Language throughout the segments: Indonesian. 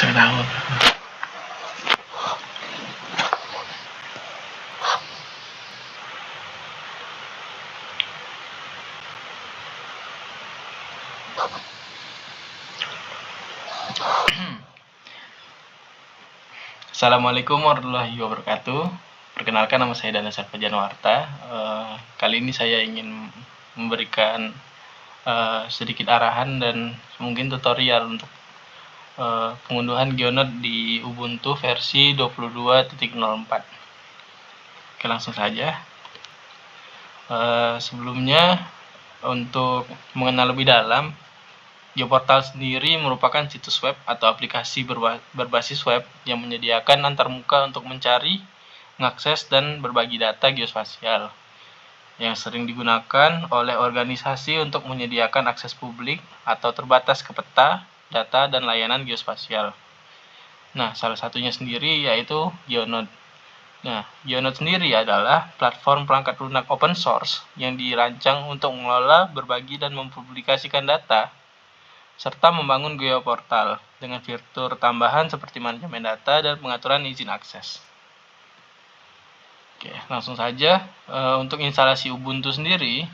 Saya tahu. Assalamualaikum warahmatullahi wabarakatuh. Perkenalkan, nama saya Dana Sarpa Janwarta. Kali ini saya ingin memberikan sedikit arahan dan mungkin tutorial untuk pengunduhan GeoNode di Ubuntu versi 22.04. Oke, langsung saja. Sebelumnya, untuk mengenal lebih dalam, GeoPortal sendiri merupakan situs web atau aplikasi berbasis web yang menyediakan antarmuka untuk mencari, mengakses, dan berbagi data geospasial yang sering digunakan oleh organisasi untuk menyediakan akses publik atau terbatas ke peta, data, dan layanan geospasial. Nah, salah satunya sendiri yaitu GeoNode. Nah, GeoNode sendiri adalah platform perangkat lunak open source yang dirancang untuk mengelola, berbagi, dan mempublikasikan data serta membangun GeoPortal dengan fitur tambahan seperti manajemen data dan pengaturan izin akses. Oke, langsung saja. Untuk instalasi Ubuntu sendiri,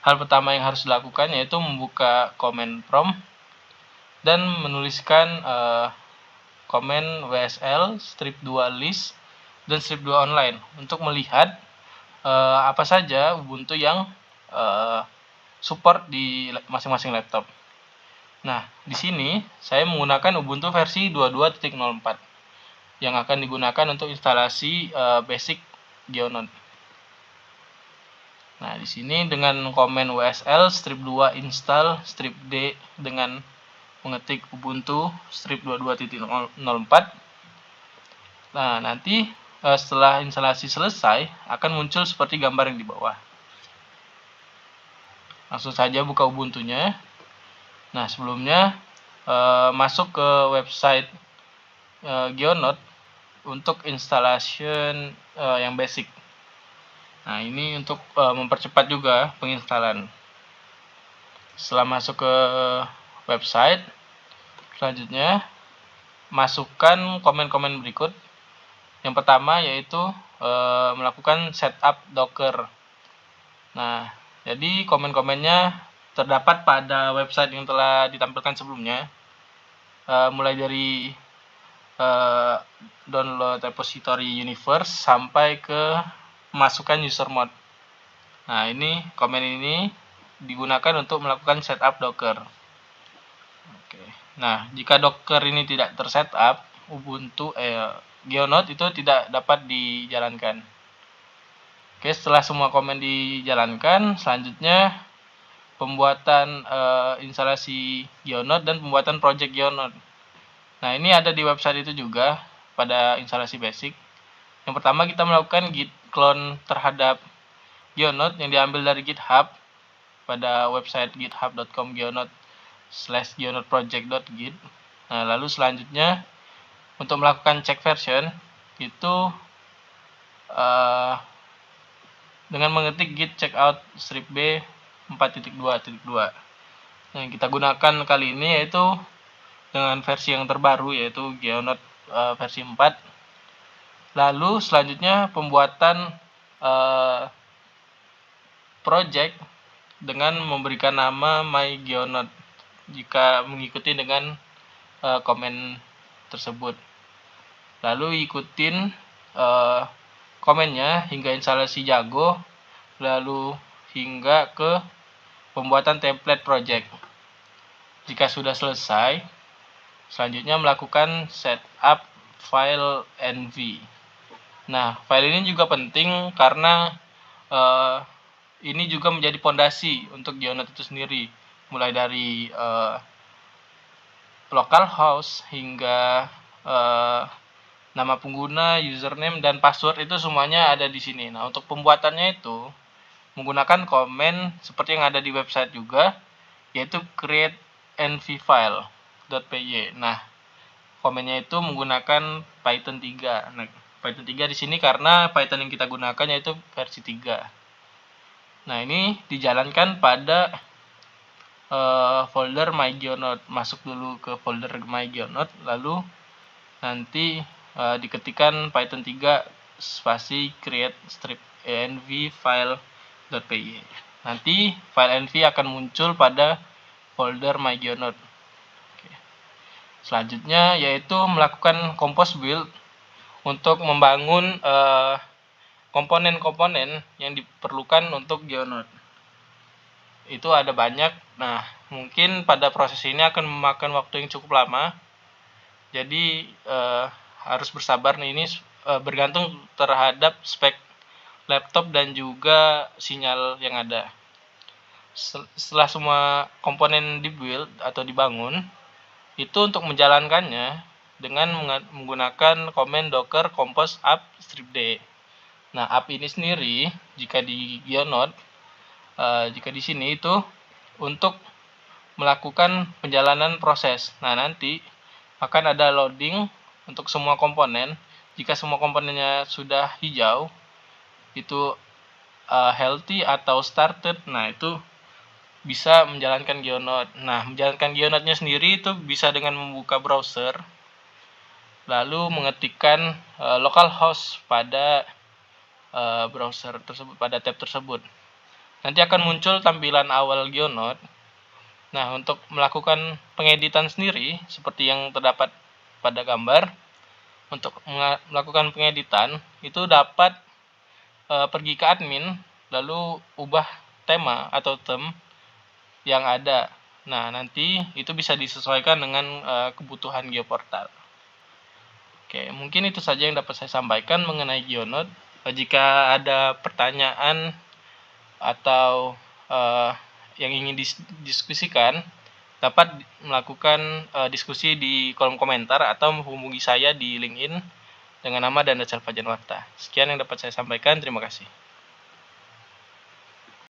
hal pertama yang harus dilakukan yaitu membuka command prompt dan menuliskan komen WSL strip 2 list dan strip 2 online untuk melihat apa saja Ubuntu yang support di masing-masing laptop. Nah, di sini saya menggunakan Ubuntu versi 22.04 yang akan digunakan untuk instalasi basic GeoNode. Nah, di sini dengan komen WSL strip 2 install strip D dengan mengetik Ubuntu strip 22.04. Nah, nanti setelah instalasi selesai akan muncul seperti gambar yang di bawah. Langsung saja buka Ubuntunya. Nah, sebelumnya masuk ke website GeoNode untuk installation yang basic. Nah, ini untuk mempercepat juga penginstalan. Setelah masuk ke website, selanjutnya masukkan komen-komen berikut. Yang pertama yaitu melakukan setup Docker. Nah, jadi komen-komennya terdapat pada website yang telah ditampilkan sebelumnya, mulai dari download repository universe sampai ke masukkan user mode. Nah, ini komen ini digunakan untuk melakukan setup Docker. Oke. Nah, jika Docker ini tidak tersetup, Ubuntu GeoNode itu tidak dapat dijalankan. Oke, setelah semua komen dijalankan, selanjutnya pembuatan instalasi GeoNode dan pembuatan project GeoNode. Nah, ini ada di website itu juga pada instalasi basic. Yang pertama kita melakukan git clone terhadap GeoNode yang diambil dari GitHub pada website github.com/geonodproject.git. Nah, lalu selanjutnya untuk melakukan check version itu dengan mengetik git checkout strip B 4.2.2. Yang kita gunakan kali ini yaitu dengan versi yang terbaru yaitu GeoNode versi 4. Lalu selanjutnya pembuatan project dengan memberikan nama myGeoNode jika mengikuti dengan komen tersebut. Lalu ikutin komennya hingga instalasi jago, lalu hingga ke pembuatan template project. Jika sudah selesai, selanjutnya melakukan setup file env. Nah, file ini juga penting karena ini juga menjadi pondasi untuk GeoNode itu sendiri, mulai dari localhost hingga nama pengguna, username, dan password itu semuanya ada di sini. Nah, untuk pembuatannya itu menggunakan komen seperti yang ada di website juga, yaitu create envfile.py. Nah, komennya itu menggunakan Python 3. Nah, Python 3 di sini karena Python yang kita gunakan yaitu versi 3. Nah, ini dijalankan pada folder MyGeoNode. Masuk dulu ke folder MyGeoNode, lalu nanti diketikkan Python 3 spasi create strip env file.py. Nanti file env akan muncul pada folder MyGeoNode. Selanjutnya yaitu melakukan compose build untuk membangun komponen-komponen yang diperlukan untuk GeoNode. Itu ada banyak. Nah, mungkin pada proses ini akan memakan waktu yang cukup lama. Jadi harus bersabar nih, ini bergantung terhadap spek laptop dan juga sinyal yang ada. Setelah semua komponen dibuild atau dibangun, itu untuk menjalankannya dengan menggunakan komen docker compose app stripd. Nah, app ini sendiri jika di GeoNode, jika di sini itu untuk melakukan penjalanan proses. Nah, nanti akan ada loading untuk semua komponen. Jika semua komponennya sudah hijau, itu healthy atau started. Nah, itu bisa menjalankan GeoNode. Nah, menjalankan GeoNode-nya sendiri itu bisa dengan membuka browser, lalu mengetikkan localhost pada browser tersebut, pada tab tersebut. Nanti akan muncul tampilan awal GeoNode. Nah, untuk melakukan pengeditan sendiri, seperti yang terdapat pada gambar, untuk melakukan pengeditan, itu dapat pergi ke admin, lalu ubah tema atau theme yang ada. Nah, nanti itu bisa disesuaikan dengan kebutuhan GeoPortal. Oke, mungkin itu saja yang dapat saya sampaikan mengenai GeoNode. Jika ada pertanyaan atau yang ingin didiskusikan, dapat melakukan diskusi di kolom komentar atau menghubungi saya di LinkedIn dengan nama Danda Selva Janwarta. Sekian yang dapat saya sampaikan. Terima kasih.